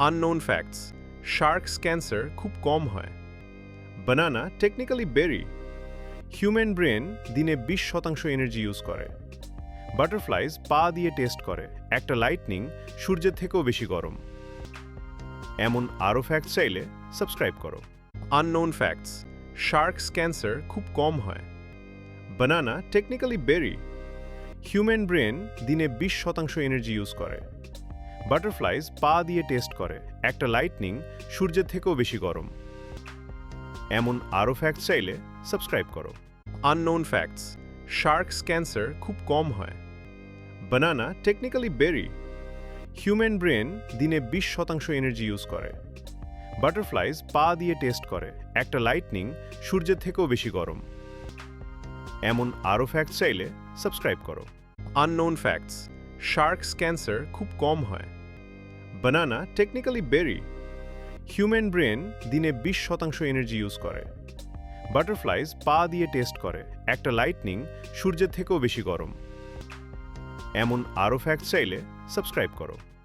Unknown facts, sharks cancer খুব কম হয়। বানানা technically বেরি। Human brain দিনে 20% এনার্জি ইউজ করে। বাটারফ্লাইজ পা দিয়ে টেস্ট করে, একটা লাইটনিং সূর্যের থেকেও বেশি গরম। এমন আরও ফ্যাক্টস চাইলে সাবস্ক্রাইব করো। আননোন ফ্যাক্টস, শার্কস ক্যান্সার খুব কম হয়। বানানা টেকনিক্যালি বেরি। হিউম্যান ব্রেন দিনে 20% এনার্জি ইউজ করে। বাটারফ্লাইজ পা দিয়ে টেস্ট করে, একটা লাইটনিং সূর্যের থেকেও বেশি গরম। এমন আরও ফ্যাক্টস চাইলে সাবস্ক্রাইব করো। আননোন ফ্যাক্টস, শার্কস ক্যান্সার খুব কম হয়। বানানা টেকনিক্যালি বেরি। হিউম্যান ব্রেন দিনে 20% এনার্জি ইউজ করে। বাটারফ্লাইজ পা দিয়ে টেস্ট করে, একটা লাইটনিং সূর্যের থেকেও বেশি গরম। এমন আরও ফ্যাক্টস চাইলে সাবস্ক্রাইব করো। আননোন ফ্যাক্টস, শার্কস ক্যান্সার খুব কম হয়। বানানা টেকনিক্যালি বেরি। হিউম্যান ব্রেন দিনে 20% এনার্জি ইউজ করে। বাটারফ্লাইজ পা দিয়ে টেস্ট করে, একটা লাইটনিং সূর্যের থেকেও বেশি গরম। এমন আরও ফ্যাক্টস চাইলে সাবস্ক্রাইব করো।